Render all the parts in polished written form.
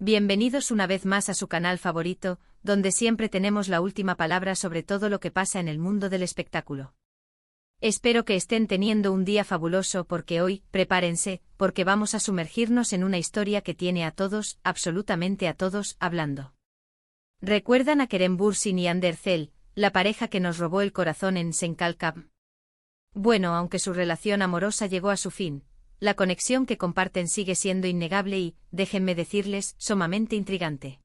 Bienvenidos una vez más a su canal favorito, donde siempre tenemos la última palabra sobre todo lo que pasa en el mundo del espectáculo. Espero que estén teniendo un día fabuloso porque hoy, prepárense, porque vamos a sumergirnos en una historia que tiene a todos, absolutamente a todos, hablando. ¿Recuerdan a Kerem Bürsin y Hande Erçel, la pareja que nos robó el corazón en Senkalkam? Bueno, aunque su relación amorosa llegó a su fin, la conexión que comparten sigue siendo innegable y, déjenme decirles, sumamente intrigante.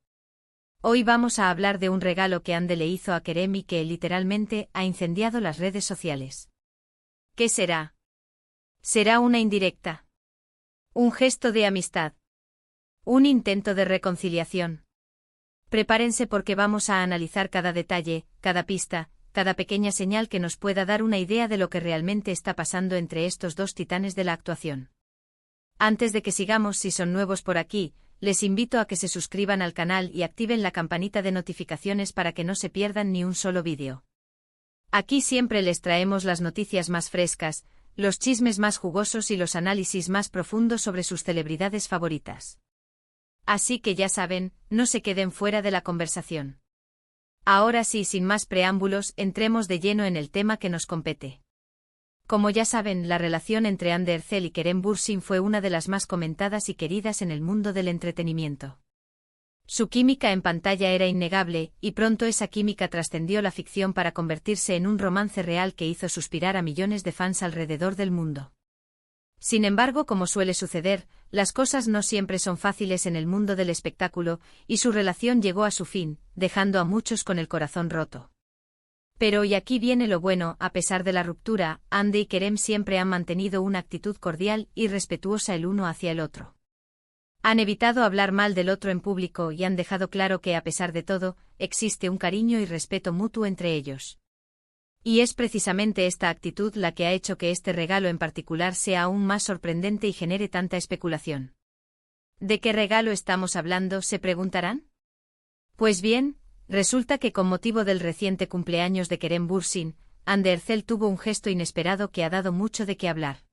Hoy vamos a hablar de un regalo que Hande le hizo a Kerem y que literalmente ha incendiado las redes sociales. ¿Qué será? ¿Será una indirecta? ¿Un gesto de amistad? ¿Un intento de reconciliación? Prepárense porque vamos a analizar cada detalle, cada pista, cada pequeña señal que nos pueda dar una idea de lo que realmente está pasando entre estos dos titanes de la actuación. Antes de que sigamos, si son nuevos por aquí, les invito a que se suscriban al canal y activen la campanita de notificaciones para que no se pierdan ni un solo vídeo. Aquí siempre les traemos las noticias más frescas, los chismes más jugosos y los análisis más profundos sobre sus celebridades favoritas. Así que ya saben, no se queden fuera de la conversación. Ahora sí, sin más preámbulos, entremos de lleno en el tema que nos compete. Como ya saben, la relación entre Hande Erçel y Kerem Bürsin fue una de las más comentadas y queridas en el mundo del entretenimiento. Su química en pantalla era innegable, y pronto esa química trascendió la ficción para convertirse en un romance real que hizo suspirar a millones de fans alrededor del mundo. Sin embargo, como suele suceder, las cosas no siempre son fáciles en el mundo del espectáculo, y su relación llegó a su fin, dejando a muchos con el corazón roto. Pero y aquí viene lo bueno, a pesar de la ruptura, Hande y Kerem siempre han mantenido una actitud cordial y respetuosa el uno hacia el otro. Han evitado hablar mal del otro en público y han dejado claro que a pesar de todo, existe un cariño y respeto mutuo entre ellos. Y es precisamente esta actitud la que ha hecho que este regalo en particular sea aún más sorprendente y genere tanta especulación. ¿De qué regalo estamos hablando?, se preguntarán. Pues bien, resulta que con motivo del reciente cumpleaños de Kerem Bürsin, Hande Erçel tuvo un gesto inesperado que ha dado mucho de qué hablar.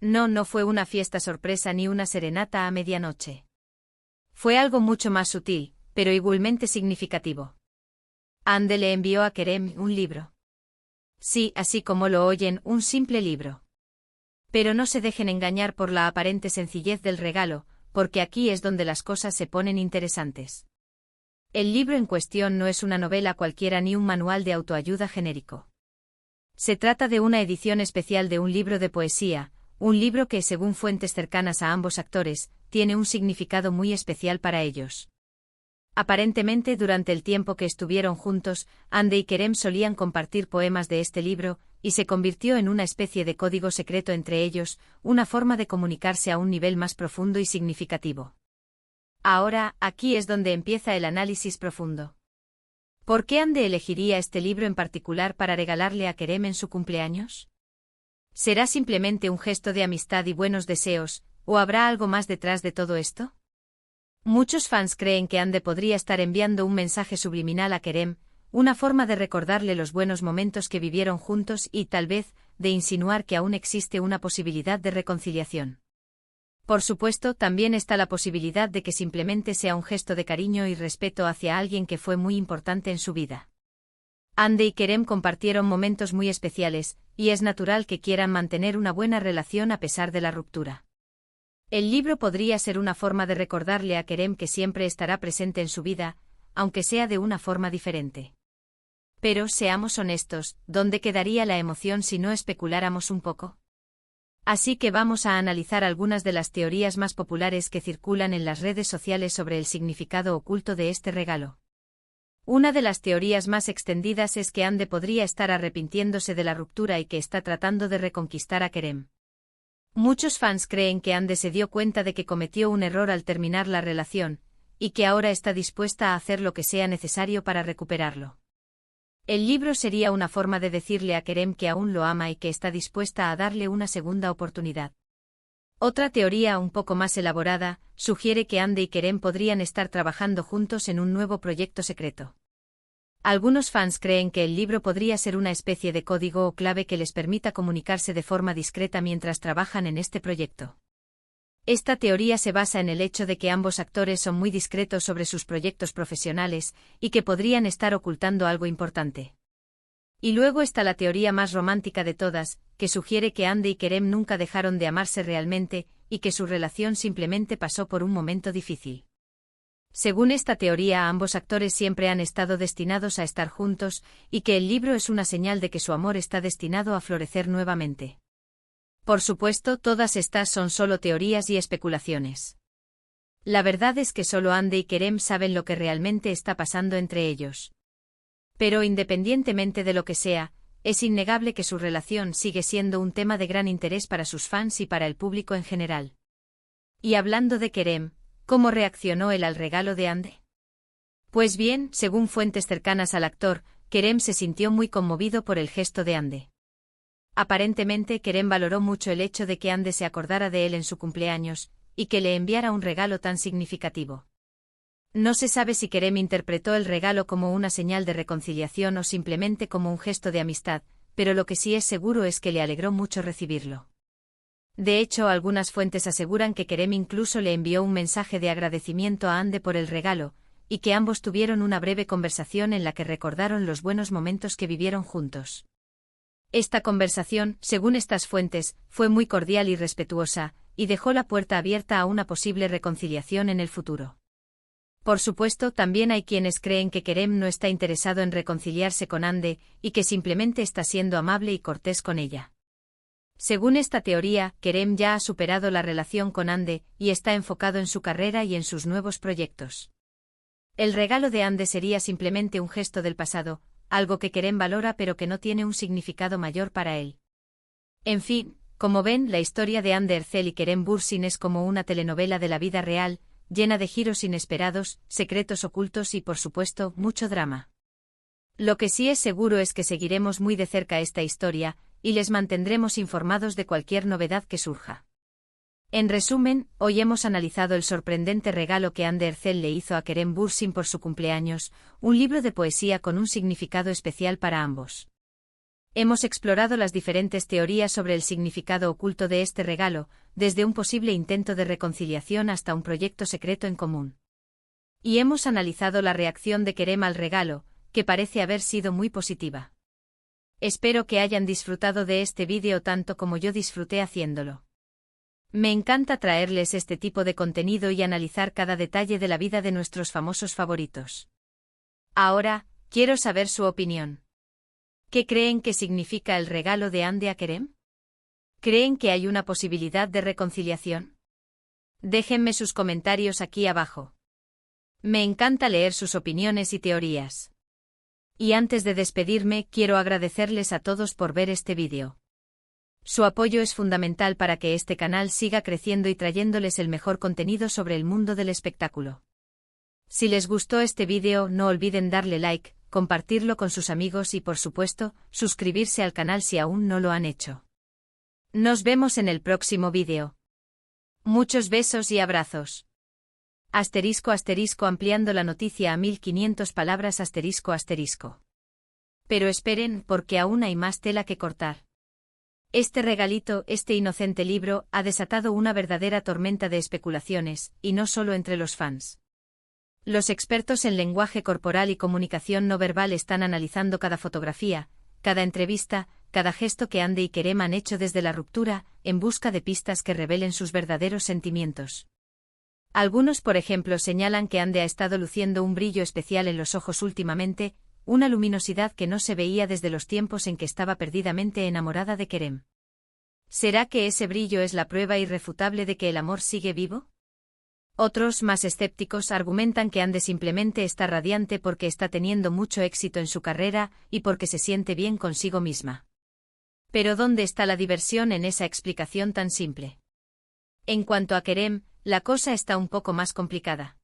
No fue una fiesta sorpresa ni una serenata a medianoche. Fue algo mucho más sutil, pero igualmente significativo. Hande le envió a Kerem un libro. Sí, así como lo oyen, un simple libro. Pero no se dejen engañar por la aparente sencillez del regalo, porque aquí es donde las cosas se ponen interesantes. El libro en cuestión no es una novela cualquiera ni un manual de autoayuda genérico. Se trata de una edición especial de un libro de poesía, un libro que, según fuentes cercanas a ambos actores, tiene un significado muy especial para ellos. Aparentemente, durante el tiempo que estuvieron juntos, Hande y Kerem solían compartir poemas de este libro, y se convirtió en una especie de código secreto entre ellos, una forma de comunicarse a un nivel más profundo y significativo. Ahora, aquí es donde empieza el análisis profundo. ¿Por qué Hande elegiría este libro en particular para regalarle a Kerem en su cumpleaños? ¿Será simplemente un gesto de amistad y buenos deseos, o habrá algo más detrás de todo esto? Muchos fans creen que Hande podría estar enviando un mensaje subliminal a Kerem, una forma de recordarle los buenos momentos que vivieron juntos y, tal vez, de insinuar que aún existe una posibilidad de reconciliación. Por supuesto, también está la posibilidad de que simplemente sea un gesto de cariño y respeto hacia alguien que fue muy importante en su vida. Hande y Kerem compartieron momentos muy especiales, y es natural que quieran mantener una buena relación a pesar de la ruptura. El libro podría ser una forma de recordarle a Kerem que siempre estará presente en su vida, aunque sea de una forma diferente. Pero, seamos honestos, ¿dónde quedaría la emoción si no especuláramos un poco? Así que vamos a analizar algunas de las teorías más populares que circulan en las redes sociales sobre el significado oculto de este regalo. Una de las teorías más extendidas es que Hande podría estar arrepintiéndose de la ruptura y que está tratando de reconquistar a Kerem. Muchos fans creen que Hande se dio cuenta de que cometió un error al terminar la relación, y que ahora está dispuesta a hacer lo que sea necesario para recuperarlo. El libro sería una forma de decirle a Kerem que aún lo ama y que está dispuesta a darle una segunda oportunidad. Otra teoría un poco más elaborada sugiere que Hande y Kerem podrían estar trabajando juntos en un nuevo proyecto secreto. Algunos fans creen que el libro podría ser una especie de código o clave que les permita comunicarse de forma discreta mientras trabajan en este proyecto. Esta teoría se basa en el hecho de que ambos actores son muy discretos sobre sus proyectos profesionales y que podrían estar ocultando algo importante. Y luego está la teoría más romántica de todas, que sugiere que Andy y Kerem nunca dejaron de amarse realmente y que su relación simplemente pasó por un momento difícil. Según esta teoría, ambos actores siempre han estado destinados a estar juntos y que el libro es una señal de que su amor está destinado a florecer nuevamente. Por supuesto, todas estas son solo teorías y especulaciones. La verdad es que solo Andy y Kerem saben lo que realmente está pasando entre ellos. Pero independientemente de lo que sea, es innegable que su relación sigue siendo un tema de gran interés para sus fans y para el público en general. Y hablando de Kerem, ¿cómo reaccionó él al regalo de Andy? Pues bien, según fuentes cercanas al actor, Kerem se sintió muy conmovido por el gesto de Andy. Aparentemente, Kerem valoró mucho el hecho de que Andy se acordara de él en su cumpleaños, y que le enviara un regalo tan significativo. No se sabe si Kerem interpretó el regalo como una señal de reconciliación o simplemente como un gesto de amistad, pero lo que sí es seguro es que le alegró mucho recibirlo. De hecho, algunas fuentes aseguran que Kerem incluso le envió un mensaje de agradecimiento a Andy por el regalo, y que ambos tuvieron una breve conversación en la que recordaron los buenos momentos que vivieron juntos. Esta conversación, según estas fuentes, fue muy cordial y respetuosa, y dejó la puerta abierta a una posible reconciliación en el futuro. Por supuesto, también hay quienes creen que Kerem no está interesado en reconciliarse con Andy y que simplemente está siendo amable y cortés con ella. Según esta teoría, Kerem ya ha superado la relación con Andy y está enfocado en su carrera y en sus nuevos proyectos. El regalo de Andy sería simplemente un gesto del pasado, algo que Kerem valora pero que no tiene un significado mayor para él. En fin, como ven, la historia de Andy Ercel y Kerem Bürsin es como una telenovela de la vida real, llena de giros inesperados, secretos ocultos y, por supuesto, mucho drama. Lo que sí es seguro es que seguiremos muy de cerca esta historia, y les mantendremos informados de cualquier novedad que surja. En resumen, hoy hemos analizado el sorprendente regalo que Andy Ercel le hizo a Kerem Bürsin por su cumpleaños, un libro de poesía con un significado especial para ambos. Hemos explorado las diferentes teorías sobre el significado oculto de este regalo, desde un posible intento de reconciliación hasta un proyecto secreto en común. Y hemos analizado la reacción de Kerem al regalo, que parece haber sido muy positiva. Espero que hayan disfrutado de este vídeo tanto como yo disfruté haciéndolo. Me encanta traerles este tipo de contenido y analizar cada detalle de la vida de nuestros famosos favoritos. Ahora, quiero saber su opinión. ¿Qué creen que significa el regalo de Andy a Kerem? ¿Creen que hay una posibilidad de reconciliación? Déjenme sus comentarios aquí abajo. Me encanta leer sus opiniones y teorías. Y antes de despedirme, quiero agradecerles a todos por ver este vídeo. Su apoyo es fundamental para que este canal siga creciendo y trayéndoles el mejor contenido sobre el mundo del espectáculo. Si les gustó este vídeo, no olviden darle like, compartirlo con sus amigos y, por supuesto, suscribirse al canal si aún no lo han hecho. Nos vemos en el próximo vídeo. Muchos besos y abrazos. Asterisco asterisco ampliando la noticia a 1500 palabras asterisco asterisco. Pero esperen, porque aún hay más tela que cortar. Este regalito, este inocente libro, ha desatado una verdadera tormenta de especulaciones, y no solo entre los fans. Los expertos en lenguaje corporal y comunicación no verbal están analizando cada fotografía, cada entrevista, cada gesto que Andy y Kerem han hecho desde la ruptura, en busca de pistas que revelen sus verdaderos sentimientos. Algunos, por ejemplo, señalan que Andy ha estado luciendo un brillo especial en los ojos últimamente, una luminosidad que no se veía desde los tiempos en que estaba perdidamente enamorada de Kerem. ¿Será que ese brillo es la prueba irrefutable de que el amor sigue vivo? Otros, más escépticos, argumentan que Andy simplemente está radiante porque está teniendo mucho éxito en su carrera y porque se siente bien consigo misma. Pero ¿dónde está la diversión en esa explicación tan simple? En cuanto a Kerem, la cosa está un poco más complicada.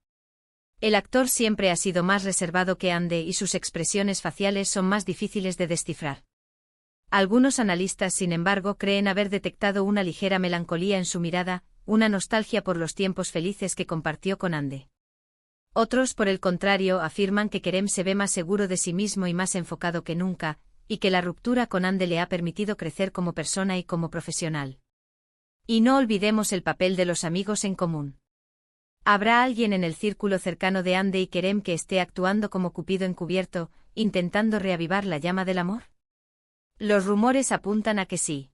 El actor siempre ha sido más reservado que Andy y sus expresiones faciales son más difíciles de descifrar. Algunos analistas, sin embargo, creen haber detectado una ligera melancolía en su mirada, una nostalgia por los tiempos felices que compartió con Andy. Otros, por el contrario, afirman que Kerem se ve más seguro de sí mismo y más enfocado que nunca, y que la ruptura con Andy le ha permitido crecer como persona y como profesional. Y no olvidemos el papel de los amigos en común. ¿Habrá alguien en el círculo cercano de Hande y Kerem que esté actuando como Cupido encubierto, intentando reavivar la llama del amor? Los rumores apuntan a que sí.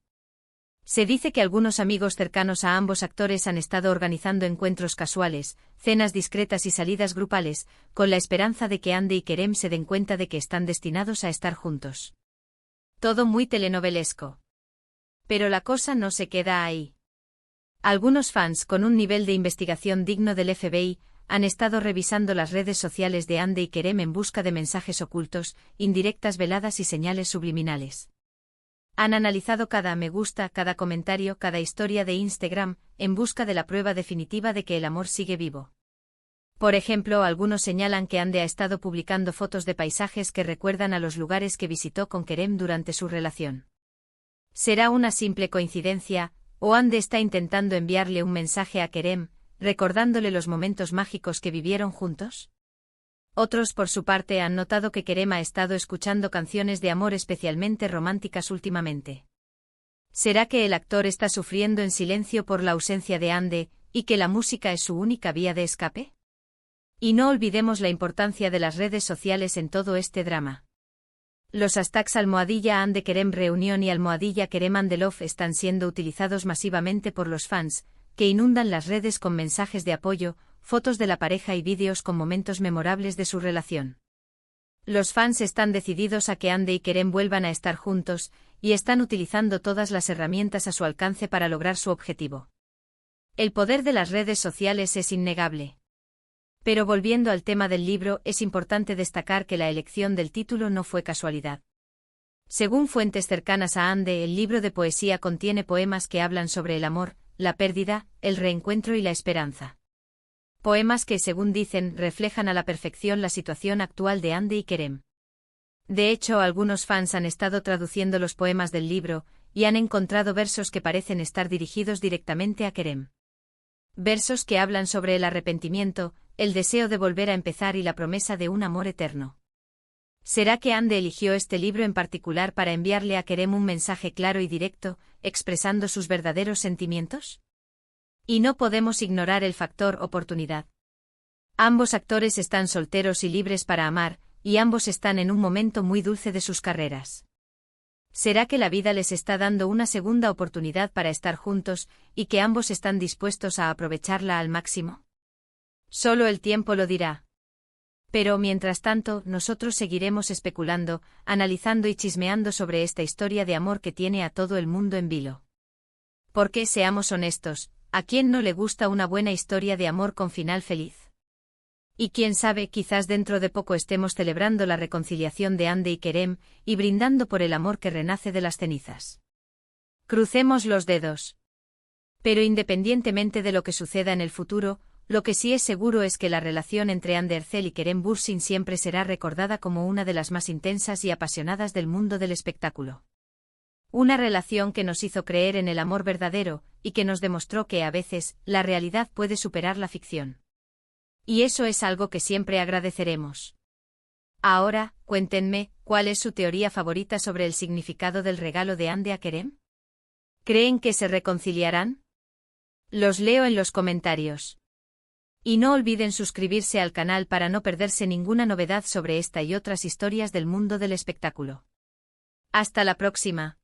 Se dice que algunos amigos cercanos a ambos actores han estado organizando encuentros casuales, cenas discretas y salidas grupales, con la esperanza de que Hande y Kerem se den cuenta de que están destinados a estar juntos. Todo muy telenovelesco. Pero la cosa no se queda ahí. Algunos fans con un nivel de investigación digno del FBI han estado revisando las redes sociales de Hande y Kerem en busca de mensajes ocultos, indirectas veladas y señales subliminales. Han analizado cada me gusta, cada comentario, cada historia de Instagram, en busca de la prueba definitiva de que el amor sigue vivo. Por ejemplo, algunos señalan que Hande ha estado publicando fotos de paisajes que recuerdan a los lugares que visitó con Kerem durante su relación. ¿Será una simple coincidencia, o Hande está intentando enviarle un mensaje a Kerem, recordándole los momentos mágicos que vivieron juntos? Otros, por su parte, han notado que Kerem ha estado escuchando canciones de amor especialmente románticas últimamente. ¿Será que el actor está sufriendo en silencio por la ausencia de Hande, y que la música es su única vía de escape? Y no olvidemos la importancia de las redes sociales en todo este drama. Los hashtags #Hande Kerem Reunión y #Kerem and Love están siendo utilizados masivamente por los fans, que inundan las redes con mensajes de apoyo, fotos de la pareja y vídeos con momentos memorables de su relación. Los fans están decididos a que Hande y Kerem vuelvan a estar juntos, y están utilizando todas las herramientas a su alcance para lograr su objetivo. El poder de las redes sociales es innegable. Pero volviendo al tema del libro, es importante destacar que la elección del título no fue casualidad. Según fuentes cercanas a Hande, el libro de poesía contiene poemas que hablan sobre el amor, la pérdida, el reencuentro y la esperanza. Poemas que, según dicen, reflejan a la perfección la situación actual de Hande y Kerem. De hecho, algunos fans han estado traduciendo los poemas del libro, y han encontrado versos que parecen estar dirigidos directamente a Kerem. Versos que hablan sobre el arrepentimiento, el deseo de volver a empezar y la promesa de un amor eterno. ¿Será que Hande eligió este libro en particular para enviarle a Kerem un mensaje claro y directo, expresando sus verdaderos sentimientos? Y no podemos ignorar el factor oportunidad. Ambos actores están solteros y libres para amar, y ambos están en un momento muy dulce de sus carreras. ¿Será que la vida les está dando una segunda oportunidad para estar juntos, y que ambos están dispuestos a aprovecharla al máximo? Solo el tiempo lo dirá. Pero mientras tanto, nosotros seguiremos especulando, analizando y chismeando sobre esta historia de amor que tiene a todo el mundo en vilo. Porque, seamos honestos, ¿a quién no le gusta una buena historia de amor con final feliz? Y quién sabe, quizás dentro de poco estemos celebrando la reconciliación de Hande y Kerem, y brindando por el amor que renace de las cenizas. Crucemos los dedos. Pero independientemente de lo que suceda en el futuro, lo que sí es seguro es que la relación entre Hande Erçel y Kerem Bürsin siempre será recordada como una de las más intensas y apasionadas del mundo del espectáculo. Una relación que nos hizo creer en el amor verdadero, y que nos demostró que a veces, la realidad puede superar la ficción. Y eso es algo que siempre agradeceremos. Ahora, cuéntenme, ¿cuál es su teoría favorita sobre el significado del regalo de Hande a Kerem? ¿Creen que se reconciliarán? Los leo en los comentarios. Y no olviden suscribirse al canal para no perderse ninguna novedad sobre esta y otras historias del mundo del espectáculo. Hasta la próxima.